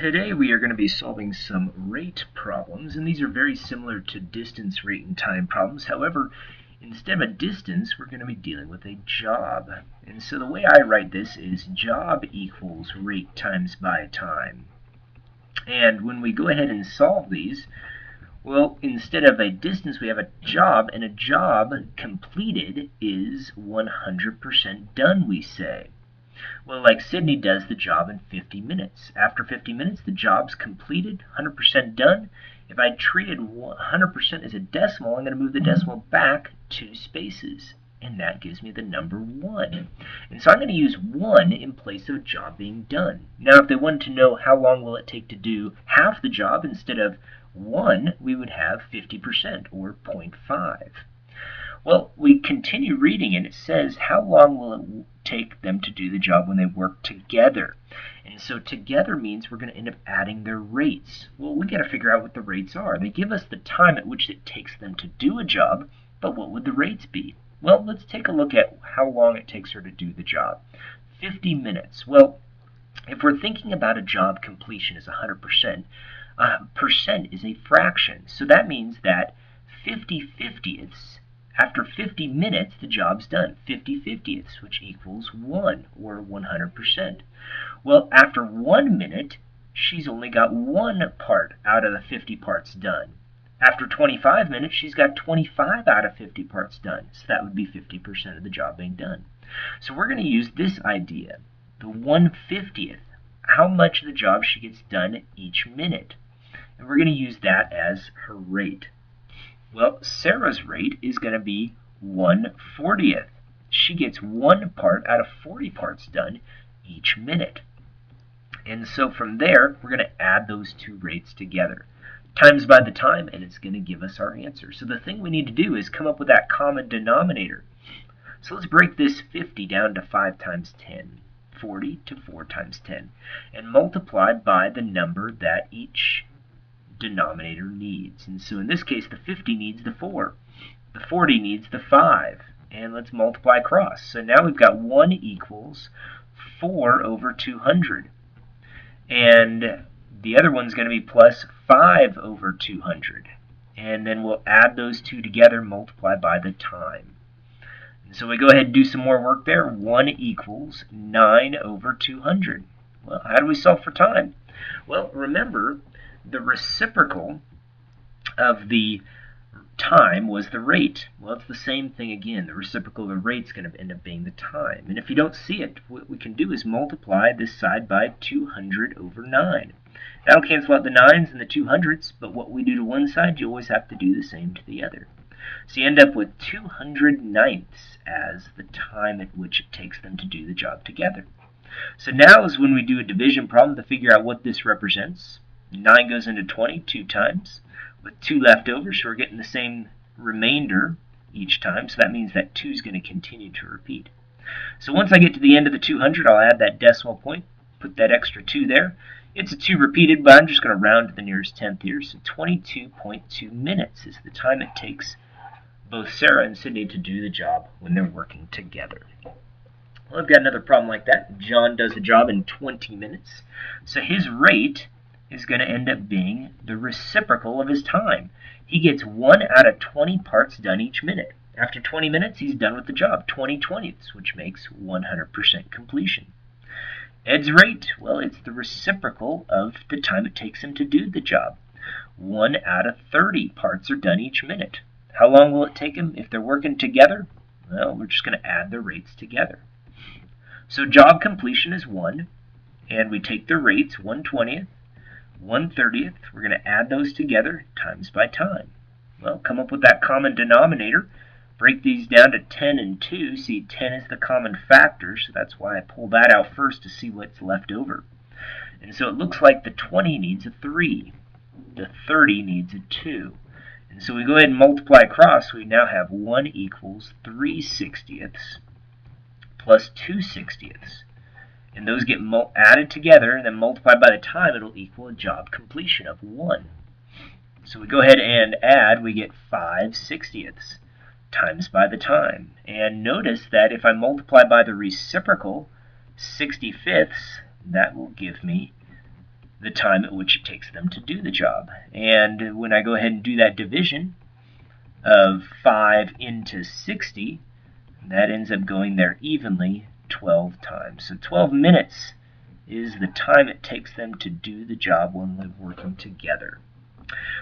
Today we are going to be solving some rate problems, and these are very similar to distance, rate, and time problems. However, instead of a distance, we're going to be dealing with a job. And so the way I write this is job equals rate times by time. And when we go ahead and solve these, well, instead of a distance, we have a job, and a job completed is 100% done, we say. Well, like Sydney does the job in 50 minutes. After 50 minutes, the job's completed, 100% done. If I treated 100% as a decimal, I'm going to move the decimal back 2 spaces, and that gives me the number 1. And so I'm going to use 1 in place of job being done. Now, if they wanted to know how long will it take to do half the job instead of 1, we would have 50%, or 0.5. Well, we continue reading, and it says, how long will it take them to do the job when they work together? And so together means we're going to end up adding their rates. Well, we got to figure out what the rates are. They give us the time at which it takes them to do a job, but what would the rates be? Well, let's take a look at how long it takes her to do the job. 50 minutes. Well, if we're thinking about a job completion as 100%, percent is a fraction. So that means that 50/50ths, after 50 minutes, the job's done. 50/50ths, which equals 1, or 100%. Well, after 1 minute, she's only got 1 part out of the 50 parts done. After 25 minutes, she's got 25 out of 50 parts done. So that would be 50% of the job being done. So we're going to use this idea, the 1/50th, how much of the job she gets done each minute. And we're going to use that as her rate. Well, Sarah's rate is going to be 1/40th. She gets 1 part out of 40 parts done each minute. And so from there, we're going to add those two rates together, times by the time, and it's going to give us our answer. So the thing we need to do is come up with that common denominator. So let's break this 50 down to 5 times 10, 40 to 4 times 10, and multiply by the number that each denominator needs. And so in this case, the 50 needs the 4, the 40 needs the 5, and let's multiply across. So now we've got 1 equals 4 over 200, and the other one's going to be plus 5 over 200, and then we'll add those two together, multiply by the time. And so we go ahead and do some more work there. 1 equals 9 over 200. Well, how do we solve for time? Well, remember, the reciprocal of the time was the rate. Well, it's the same thing again. The reciprocal of the rate is going to end up being the time. And if you don't see it, what we can do is multiply this side by 200 over 9. That'll cancel out the 9s and the 200s, but what we do to one side, you always have to do the same to the other. So you end up with 200/9 as the time at which it takes them to do the job together. So now is when we do a division problem to figure out what this represents. 9 goes into 20 2 times, with 2 left over, so we're getting the same remainder each time, so that means that 2 is going to continue to repeat. So once I get to the end of the 200, I'll add that decimal point, put that extra 2 there. It's a 2 repeated, but I'm just going to round to the nearest tenth here, so 22.2 minutes is the time it takes both Sarah and Sydney to do the job when they're working together. Well, I've got another problem like that. John does the job in 20 minutes, so his rate is going to end up being the reciprocal of his time. He gets 1 out of 20 parts done each minute. After 20 minutes, he's done with the job, 20/20ths, which makes 100% completion. Ed's rate, well, it's the reciprocal of the time it takes him to do the job. 1 out of 30 parts are done each minute. How long will it take him if they're working together? Well, we're just going to add the rates together. So job completion is 1, and we take the rates, 1/20th, 1/30th, we're going to add those together, times by time. Well, come up with that common denominator. Break these down to 10 and 2. See, 10 is the common factor, so that's why I pull that out first to see what's left over. And so it looks like the 20 needs a 3. The 30 needs a 2. And so we go ahead and multiply across. We now have 1 equals 3/60ths plus 2/60ths. And those get added together and then multiplied by the time, it'll equal a job completion of 1. So we go ahead and add, we get 5/60ths times by the time. And notice that if I multiply by the reciprocal, 65ths, that will give me the time at which it takes them to do the job. And when I go ahead and do that division of 5 into 60, that ends up going there evenly 12 times. So 12 minutes is the time it takes them to do the job when they're working together.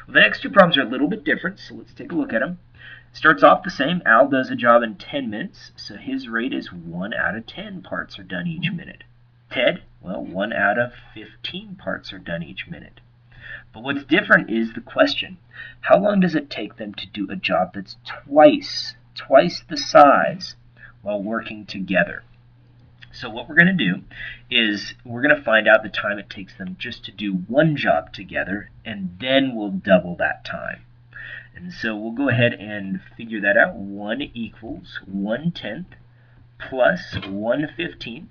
Well, the next two problems are a little bit different, so let's take a look at them. Starts off the same. Al does a job in 10 minutes, so his rate is 1 out of 10 parts are done each minute. Ted, well, 1 out of 15 parts are done each minute. But what's different is the question. How long does it take them to do a job that's twice the size while working together? So what we're going to do is we're going to find out the time it takes them just to do one job together, and then we'll double that time. And so we'll go ahead and figure that out. 1 equals 1/10 plus 1/15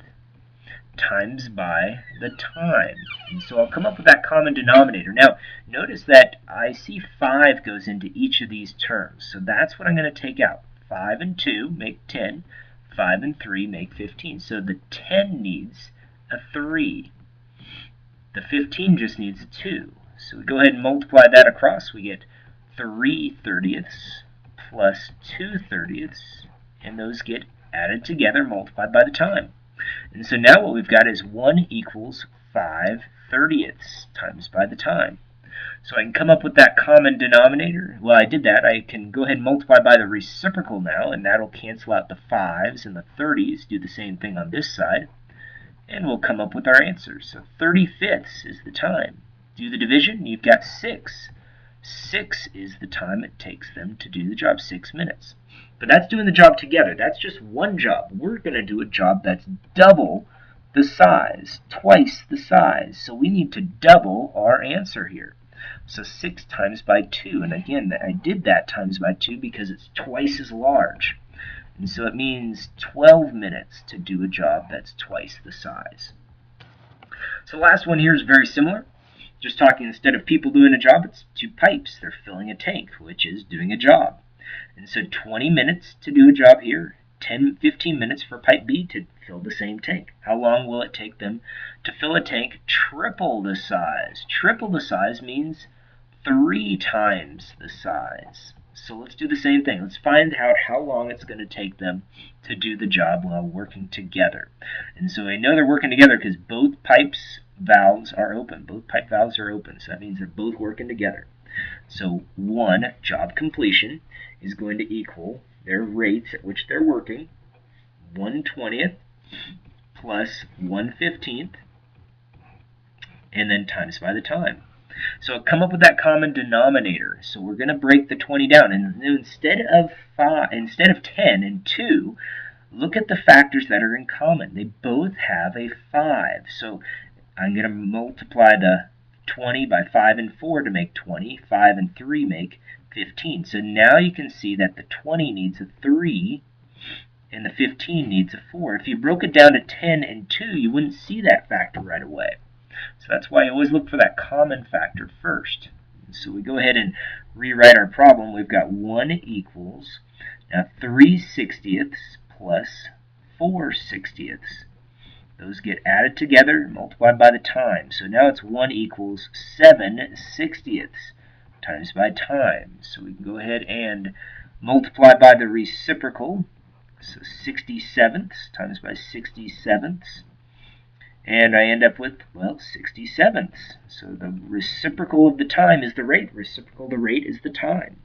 times by the time. And so I'll come up with that common denominator. Now, notice that I see 5 goes into each of these terms. So that's what I'm going to take out. 5 and 2 make 10. 5 and 3 make 15. So the 10 needs a 3. The 15 just needs a 2. So we go ahead and multiply that across. We get 3/30 plus 2/30, and those get added together, multiplied by the time. And so now what we've got is 1 equals 5/30 times by the time. So I can come up with that common denominator. Well, I did that. I can go ahead and multiply by the reciprocal now, and that'll cancel out the 5s and the 30s. Do the same thing on this side, and we'll come up with our answer. So 35ths is the time. Do the division, you've got 6. 6 is the time it takes them to do the job, 6 minutes. But that's doing the job together. That's just one job. We're going to do a job that's double the size, twice the size. So we need to double our answer here. So 6 times by 2. And again, I did that times by 2 because it's twice as large. And so it means 12 minutes to do a job that's twice the size. So the last one here is very similar. Just talking, instead of people doing a job, it's 2 pipes. They're filling a tank, which is doing a job. And so 20 minutes to do a job here, 15 minutes for pipe B to fill the same tank. How long will it take them to fill a tank triple the size? Triple the size means 3 times the size. So let's do the same thing. Let's find out how long it's going to take them to do the job while working together. And so I know they're working together because both pipes valves are open. Both pipe valves are open, so that means they're both working together. So 1 job completion is going to equal their rates at which they're working, 1/20 plus 1/15, and then times by the time. So come up with that common denominator. So we're going to break the 20 down, and instead of 10 and 2, look at the factors that are in common. They both have a 5. So I'm going to multiply the 20 by 5 and 4 to make 20. 5 and 3 make 15. So now you can see that the 20 needs a 3 and the 15 needs a 4. If you broke it down to 10 and 2, you wouldn't see that factor right away. So that's why you always look for that common factor first. So we go ahead and rewrite our problem. We've got 1 equals, now 3/60 plus 4/60. Those get added together and multiplied by the time. So now it's 1 equals 7/60 times by time. So we can go ahead and multiply by the reciprocal. So 67 times by 67. And I end up with, well, 67. So the reciprocal of the time is the rate. Reciprocal of the rate is the time.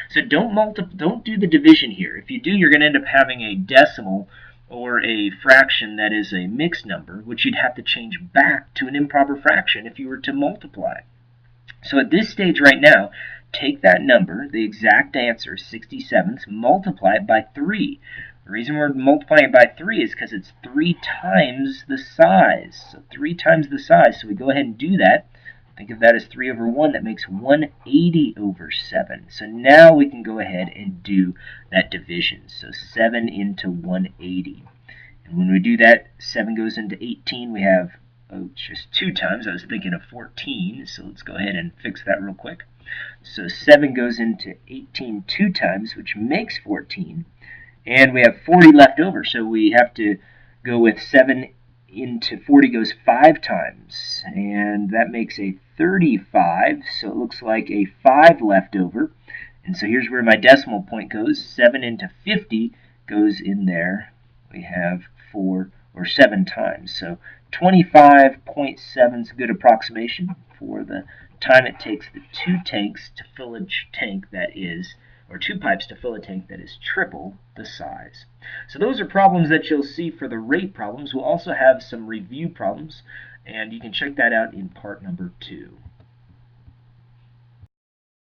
So don't do the division here. If you do, you're going to end up having a decimal or a fraction that is a mixed number, which you'd have to change back to an improper fraction if you were to multiply. So at this stage right now, take that number, the exact answer, 67, multiply it by 3. The reason we're multiplying it by 3 is because it's 3 times the size. So 3 times the size. So we go ahead and do that. Think of that as 3 over 1. That makes 180 over 7. So now we can go ahead and do that division. So 7 into 180. And when we do that, 7 goes into 18. We have just 2 times. I was thinking of 14. So let's go ahead and fix that real quick. So 7 goes into 18 2 times, which makes 14. And we have 40 left over, so we have to go with 7 into 40 goes 5 times, and that makes a 35, so it looks like a 5 left over. And so here's where my decimal point goes. 7 into 50 goes in there. We have 4 or 7 times. So 25.7 is a good approximation for the time it takes the 2 tanks to fill a tank that is, or 2 pipes to fill a tank that is triple the size. So those are problems that you'll see for the rate problems. We'll also have some review problems, and you can check that out in part number 2.